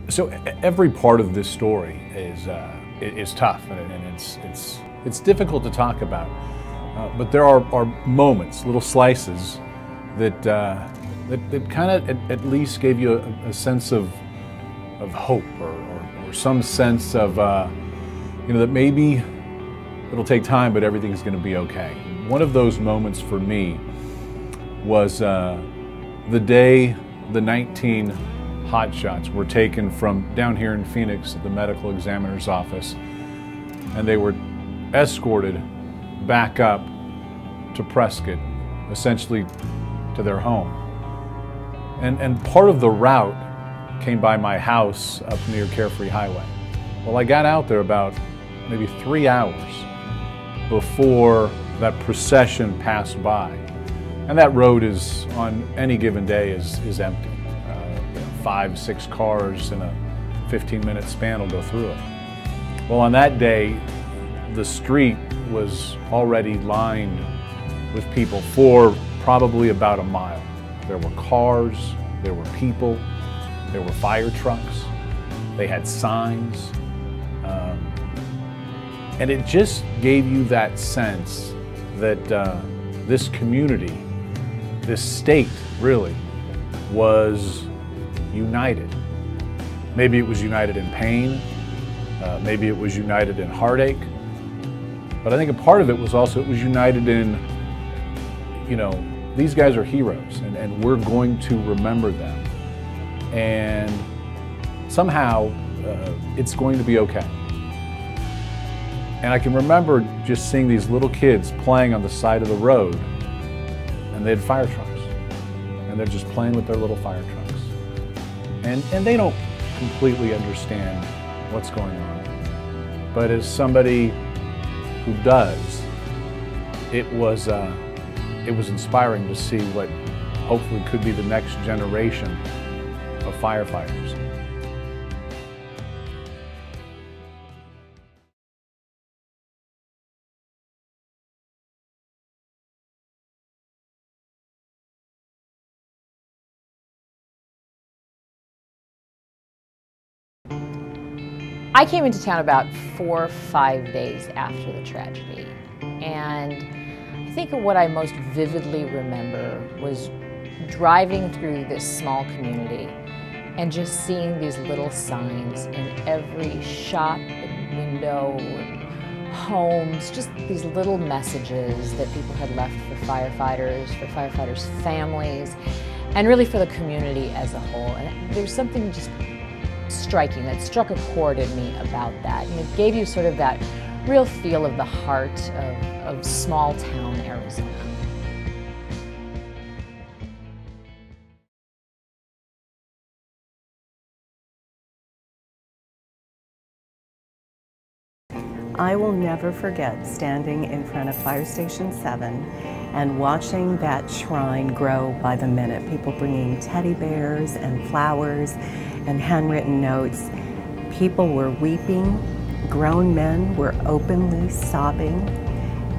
So every part of this story is tough, and it's difficult to talk about. But there are moments, little slices that kind of at least gave you a sense of hope, or some sense of that maybe it'll take time, but everything's going to be okay. One of those moments for me was the day the 19 hotshots were taken from down here in Phoenix at the medical examiner's office, and they were escorted back up to Prescott, essentially to their home. And part of the route came by my house up near Carefree Highway. Well, I got out there about maybe 3 hours before that procession passed by. And that road is, on any given day, is empty. 5, 6 cars in a 15-minute span will go through it. Well, on that day, the street was already lined with people for probably about a mile. There were cars, there were people, there were fire trucks, they had signs. And it just gave you that sense that this community, this state really, was united. Maybe it was united in pain, maybe it was united in heartache, but I think a part of it was also it was united in, these guys are heroes, and we're going to remember them, and somehow it's going to be okay. And I can remember just seeing these little kids playing on the side of the road, and they had fire trucks, and they're just playing with their little fire trucks. And they don't completely understand what's going on. But as somebody who does, it was inspiring to see what hopefully could be the next generation of firefighters. I came into town about 4 or 5 days after the tragedy, and I think what I most vividly remember was driving through this small community and just seeing these little signs in every shop and window and homes, just these little messages that people had left for firefighters' families, and really for the community as a whole. And there's something just striking that struck a chord in me about that, and it gave you sort of that real feel of the heart of small town Arizona. I will never forget standing in front of Fire Station 7 and watching that shrine grow by the minute. People bringing teddy bears and flowers and handwritten notes. People were weeping. Grown men were openly sobbing.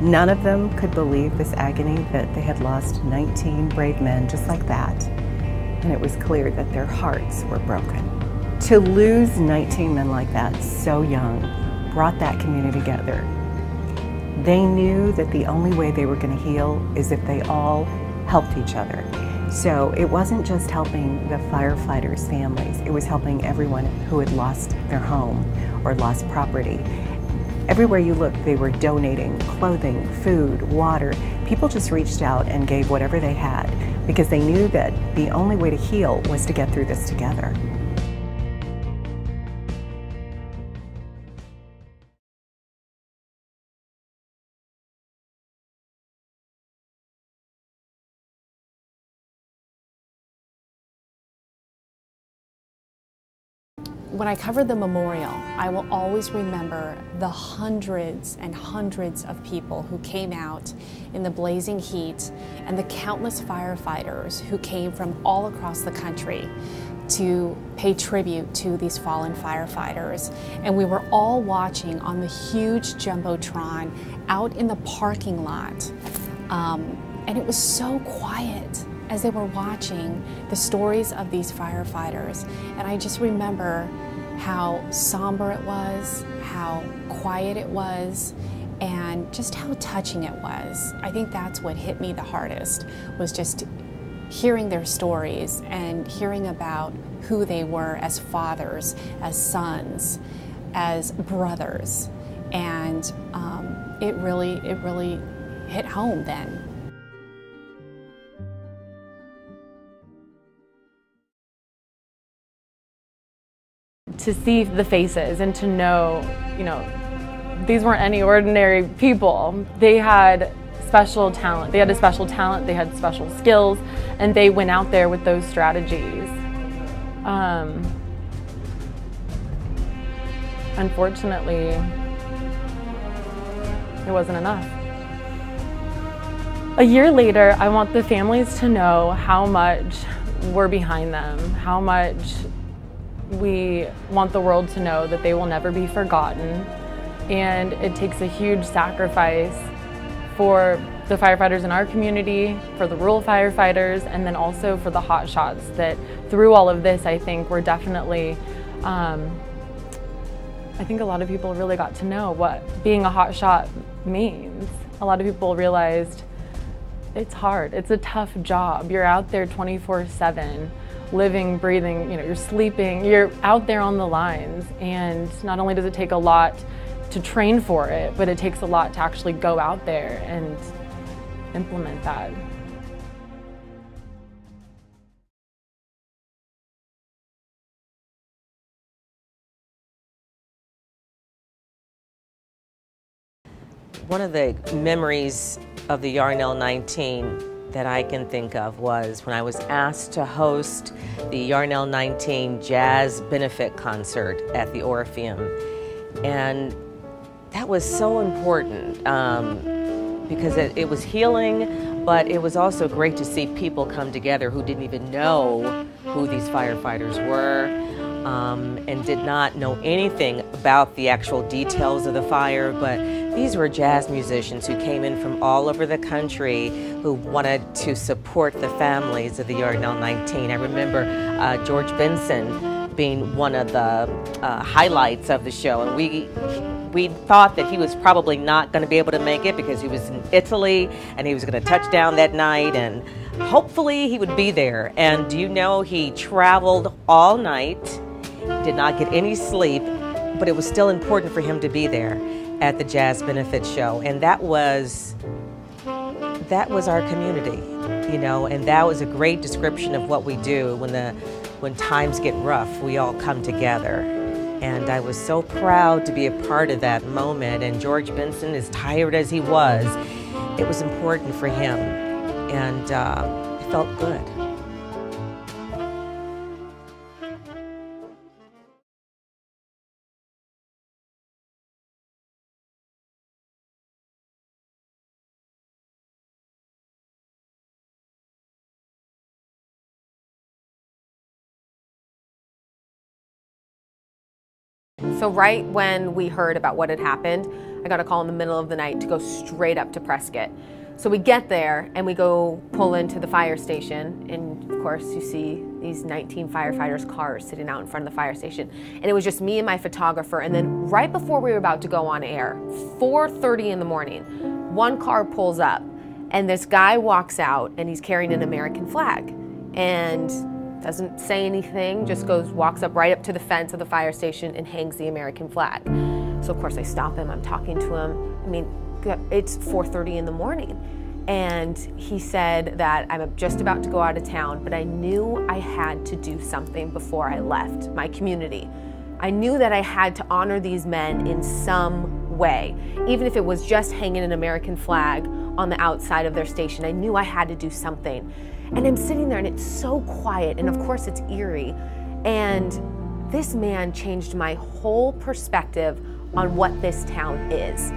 None of them could believe this agony that they had lost 19 brave men just like that. And it was clear that their hearts were broken. To lose 19 men like that so young brought that community together. They knew that the only way they were going to heal is if they all helped each other. So it wasn't just helping the firefighters' families, it was helping everyone who had lost their home or lost property. Everywhere you looked, they were donating clothing, food, water. People just reached out and gave whatever they had because they knew that the only way to heal was to get through this together. When I covered the memorial, I will always remember the hundreds and hundreds of people who came out in the blazing heat and the countless firefighters who came from all across the country to pay tribute to these fallen firefighters. And we were all watching on the huge Jumbotron out in the parking lot. And it was so quiet. as they were watching the stories of these firefighters. And I just remember how somber it was, how quiet it was, and just how touching it was. I think that's what hit me the hardest, was just hearing their stories and hearing about who they were as fathers, as sons, as brothers. And it really hit home then. To see the faces and to know, you know, these weren't any ordinary people. They had special talent. They had a special talent, they had special skills, and they went out there with those strategies. Unfortunately, it wasn't enough. A year later, I want the families to know how much we're behind them, how much we want the world to know that they will never be forgotten. And it takes a huge sacrifice for the firefighters in our community, for the rural firefighters, and then also for the hot shots that through all of this, I think we're definitely, I think a lot of people really got to know what being a hot shot means. A lot of people realized it's hard, it's a tough job. You're out there 24/7, living, breathing, you know, you're sleeping, you're out there on the lines. And not only does it take a lot to train for it, but it takes a lot to actually go out there and implement that. One of the memories of the Yarnell 19 that I can think of was when I was asked to host the Yarnell 19 Jazz Benefit Concert at the Orpheum. And that was so important because it was healing, but it was also great to see people come together who didn't even know who these firefighters were and did not know anything about the actual details of the fire, but these were jazz musicians who came in from all over the country who wanted to support the families of the Yarnell 19. I remember George Benson being one of the highlights of the show, and we thought that he was probably not going to be able to make it because he was in Italy and he was going to touch down that night, and hopefully he would be there. And do you know, he traveled all night, did not get any sleep, but it was still important for him to be there at the Jazz Benefit Show. And that was our community, you know, and that was a great description of what we do when times get rough. We all come together. And I was so proud to be a part of that moment. And George Benson, as tired as he was, it was important for him. And it felt good. So right when we heard about what had happened, I got a call in the middle of the night to go straight up to Prescott. So we get there and we go pull into the fire station, and of course you see these 19 firefighters' cars sitting out in front of the fire station. And it was just me and my photographer, and then right before we were about to go on air, 4:30 in the morning, one car pulls up and this guy walks out and he's carrying an American flag. And doesn't say anything, just walks right up to the fence of the fire station and hangs the American flag. So of course I stop him, I'm talking to him. I mean, it's 4:30 in the morning. And he said that I'm just about to go out of town, but I knew I had to do something before I left my community. I knew that I had to honor these men in some way, even if it was just hanging an American flag on the outside of their station. I knew I had to do something. And I'm sitting there and it's so quiet, and of course it's eerie. And this man changed my whole perspective on what this town is.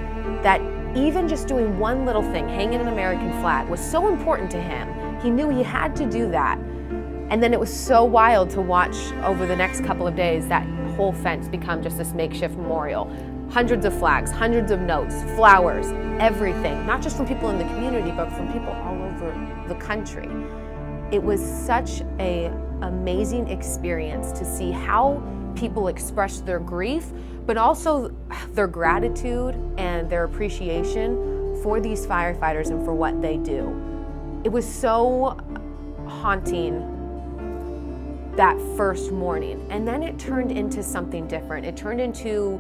That even just doing one little thing, hanging an American flag, was so important to him. He knew he had to do that. And then it was so wild to watch over the next couple of days that whole fence become just this makeshift memorial. Hundreds of flags, hundreds of notes, flowers, everything. Not just from people in the community, but from people all over the country. It was such an amazing experience to see how people express their grief, but also their gratitude and their appreciation for these firefighters and for what they do. It was so haunting that first morning, and then it turned into something different. It turned into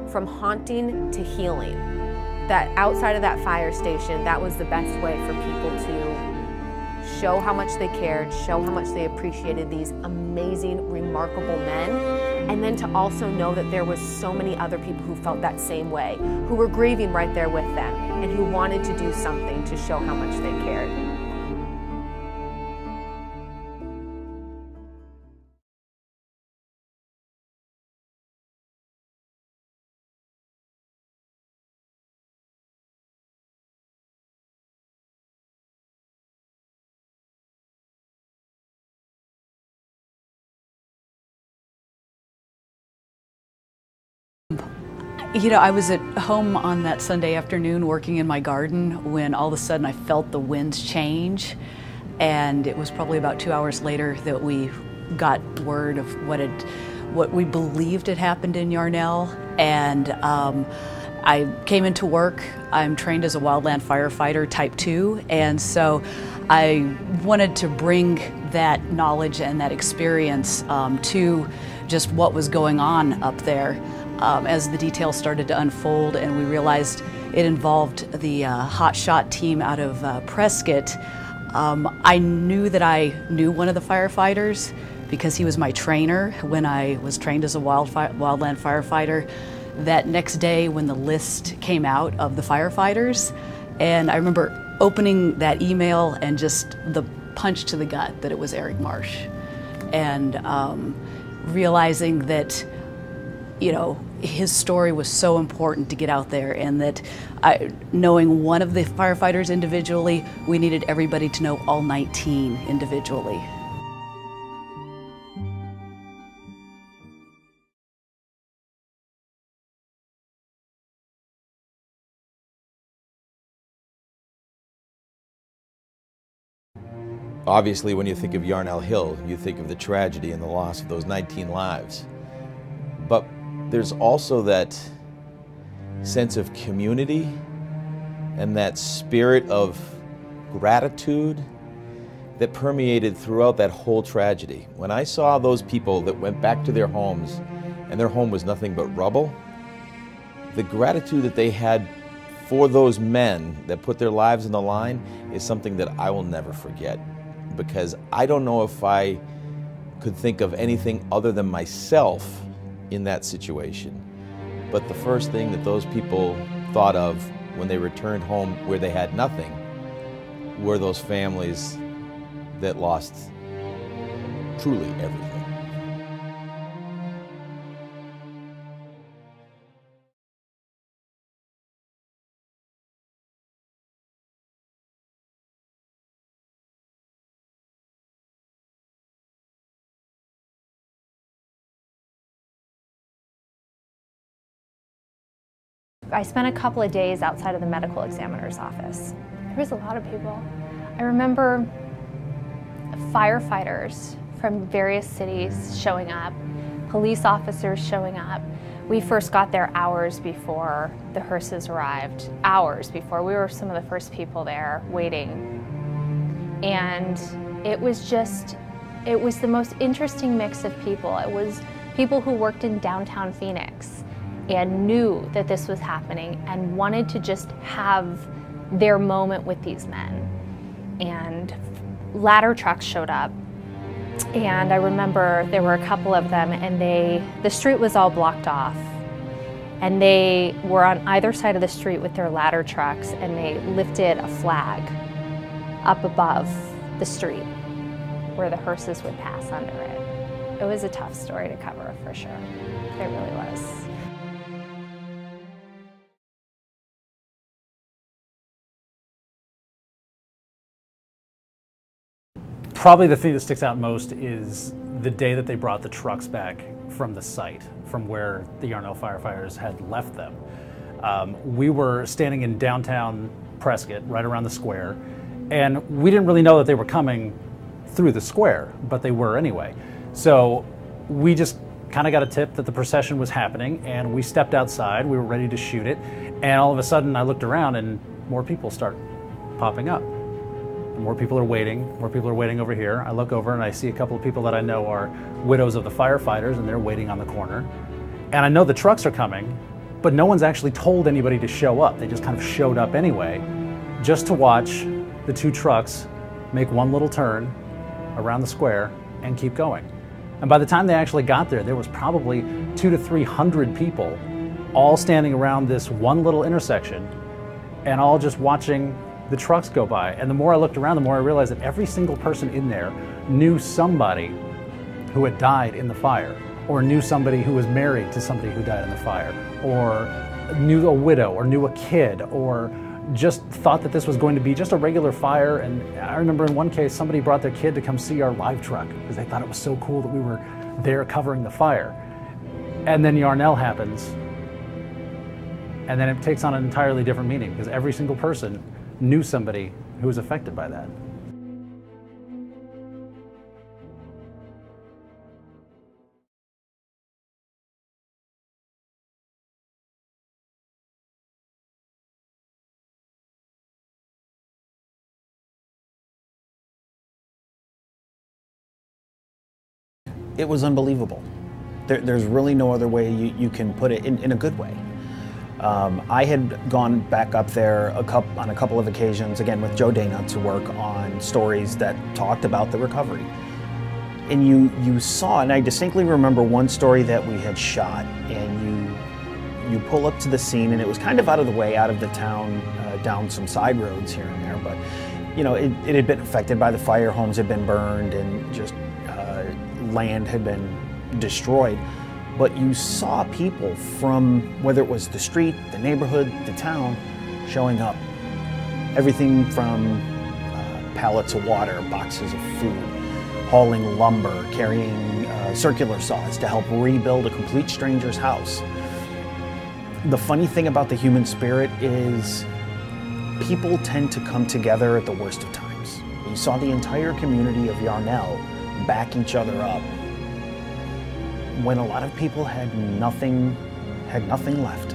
from haunting to healing. That outside of that fire station, that was the best way for people to show how much they cared, show how much they appreciated these amazing, remarkable men, and then to also know that there was so many other people who felt that same way, who were grieving right there with them, and who wanted to do something to show how much they cared. You know, I was at home on that Sunday afternoon working in my garden when all of a sudden I felt the winds change, and it was probably about 2 hours later that we got word of what we believed had happened in Yarnell. And I came into work. I'm trained as a wildland firefighter type 2, and so I wanted to bring that knowledge and that experience to just what was going on up there. As the details started to unfold and we realized it involved the hotshot team out of Prescott, I knew that I knew one of the firefighters because he was my trainer when I was trained as a wildland firefighter. That next day when the list came out of the firefighters, and I remember opening that email and just the punch to the gut that it was Eric Marsh, and realizing that, you know, his story was so important to get out there, and that knowing one of the firefighters individually, we needed everybody to know all 19 individually. Obviously, when you think of Yarnell Hill, you think of the tragedy and the loss of those 19 lives. But there's also that sense of community and that spirit of gratitude that permeated throughout that whole tragedy. When I saw those people that went back to their homes and their home was nothing but rubble, the gratitude that they had for those men that put their lives on the line is something that I will never forget, because I don't know if I could think of anything other than myself in that situation. But the first thing that those people thought of when they returned home where they had nothing were those families that lost truly everything. I spent a couple of days outside of the medical examiner's office. There was a lot of people. I remember firefighters from various cities showing up, police officers showing up. We first got there hours before the hearses arrived, hours before. We were some of the first people there waiting. And it was the most interesting mix of people. It was people who worked in downtown Phoenix and knew that this was happening and wanted to just have their moment with these men. And ladder trucks showed up, and I remember there were a couple of them, and the street was all blocked off, and they were on either side of the street with their ladder trucks, and they lifted a flag up above the street where the hearses would pass under it. It was a tough story to cover, for sure. It really was. Probably the thing that sticks out most is the day that they brought the trucks back from the site, from where the Yarnell firefighters had left them. We were standing in downtown Prescott, right around the square, and we didn't really know that they were coming through the square, but they were anyway. So we just kind of got a tip that the procession was happening, and we stepped outside. We were ready to shoot it, and all of a sudden I looked around and more people start popping up. More people are waiting over here. I look over and I see a couple of people that I know are widows of the firefighters, and they're waiting on the corner. And I know the trucks are coming, but no one's actually told anybody to show up. They just kind of showed up anyway, just to watch the two trucks make one little turn around the square and keep going. And by the time they actually got there, there was probably 200 to 300 people all standing around this one little intersection and all just watching the trucks go by. And the more I looked around, the more I realized that every single person in there knew somebody who had died in the fire, or knew somebody who was married to somebody who died in the fire, or knew a widow, or knew a kid, or just thought that this was going to be just a regular fire. And I remember in one case, somebody brought their kid to come see our live truck because they thought it was so cool that we were there covering the fire. And then Yarnell happens, and then it takes on an entirely different meaning because every single person knew somebody who was affected by that. It was unbelievable. There's really no other way you can put it in a good way. I had gone back up there on a couple of occasions, again with Joe Dana, to work on stories that talked about the recovery. And you saw, and I distinctly remember one story that we had shot, and you pull up to the scene, and it was kind of out of the way, out of the town, down some side roads here and there, but you know, it had been affected by the fire, homes had been burned, and just land had been destroyed. But you saw people from, whether it was the street, the neighborhood, the town, showing up. Everything from pallets of water, boxes of food, hauling lumber, carrying circular saws to help rebuild a complete stranger's house. The funny thing about the human spirit is people tend to come together at the worst of times. You saw the entire community of Yarnell back each other up when a lot of people had nothing left.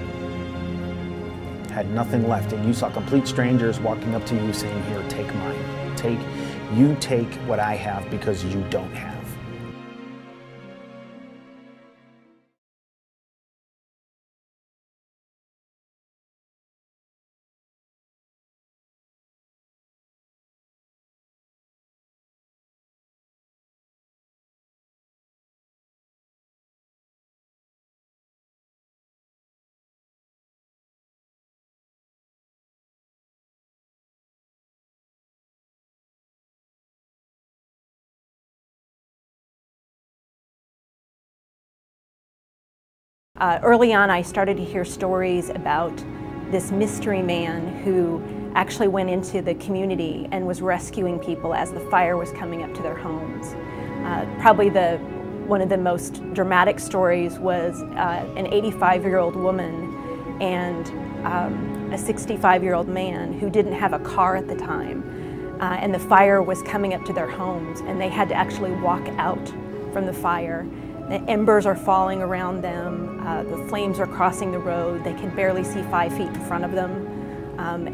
Had nothing left, and you saw complete strangers walking up to you saying, "Here, take mine. Take what I have because you don't have." Early on, I started to hear stories about this mystery man who actually went into the community and was rescuing people as the fire was coming up to their homes. Probably one of the most dramatic stories was an 85-year-old woman and a 65-year-old man who didn't have a car at the time. And the fire was coming up to their homes, and they had to actually walk out from the fire. The embers are falling around them, the flames are crossing the road, they can barely see 5 feet in front of them,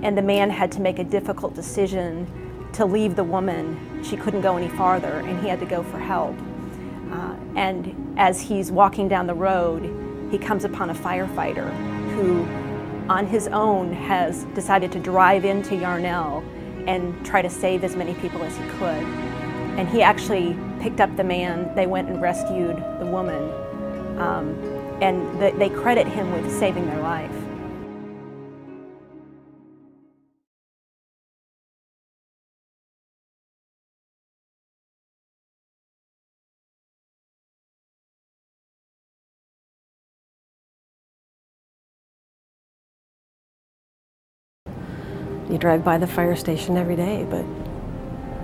and the man had to make a difficult decision to leave the woman. She couldn't go any farther, and he had to go for help. And as he's walking down the road, he comes upon a firefighter who, on his own, has decided to drive into Yarnell and try to save as many people as he could. And he actually picked up the man, they went and rescued the woman, and they credit him with saving their life. You drive by the fire station every day, but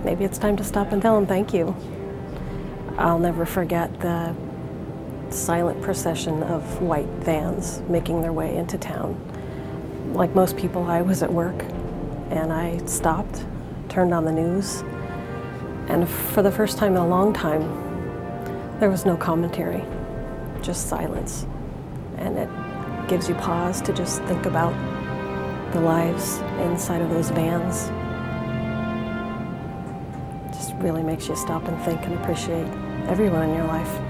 maybe it's time to stop and tell them thank you. I'll never forget the silent procession of white vans making their way into town. Like most people, I was at work, and I stopped, turned on the news, And for the first time in a long time, there was no commentary, just silence. And it gives you pause to just think about the lives inside of those vans. Just really makes you stop and think and appreciate everyone in your life.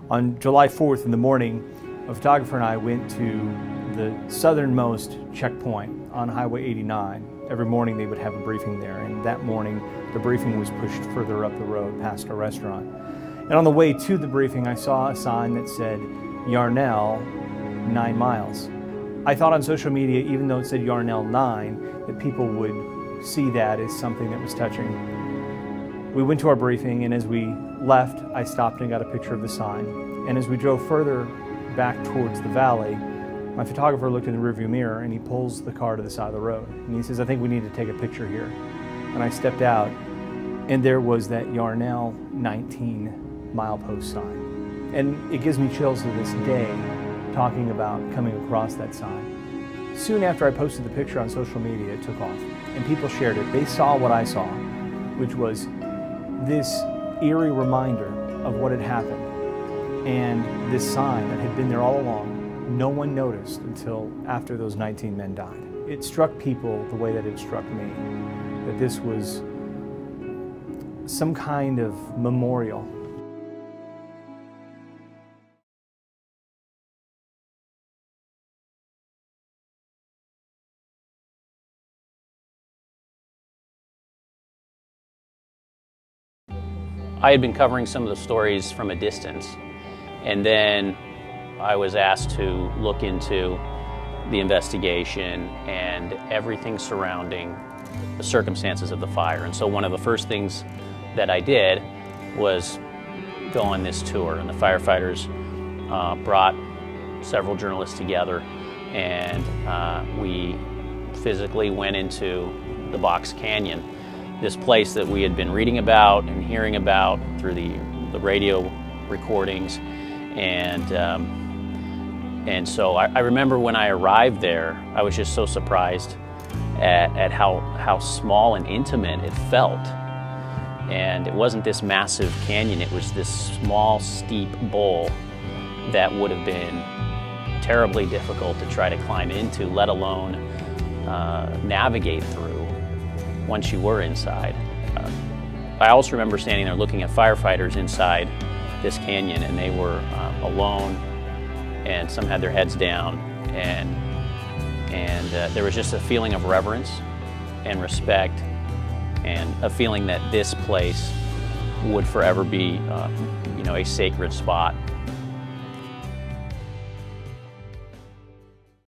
On July 4th in the morning, a photographer and I went to the southernmost checkpoint on Highway 89. Every morning they would have a briefing there, and that morning the briefing was pushed further up the road past a restaurant. And on the way to the briefing I saw a sign that said Yarnell 9 miles. I thought on social media, even though it said Yarnell 9, that people would see that as something that was touching. We went to our briefing, and as we left, I stopped and got a picture of the sign. And as we drove further back towards the valley, my photographer looked in the rearview mirror and he pulls the car to the side of the road. And he says, "I think we need to take a picture here." And I stepped out, and there was that Yarnell 19 milepost sign. And it gives me chills to this day talking about coming across that sign. Soon after I posted the picture on social media, it took off, and people shared it. They saw what I saw, which was this eerie reminder of what had happened, and this sign that had been there all along. No one noticed until after those 19 men died. It struck people the way that it struck me, that this was some kind of memorial. I had been covering some of the stories from a distance, and then I was asked to look into the investigation and everything surrounding the circumstances of the fire. And so one of the first things that I did was go on this tour, and the firefighters brought several journalists together, and we physically went into the Box Canyon, this place that we had been reading about and hearing about through the radio recordings. And so I remember when I arrived there, I was just so surprised at how small and intimate it felt. And it wasn't this massive canyon, it was this small, steep bowl that would have been terribly difficult to try to climb into, let alone navigate through once you were inside. I also remember standing there looking at firefighters inside this canyon, and they were alone, and some had their heads down, and there was just a feeling of reverence and respect, and a feeling that this place would forever be, a sacred spot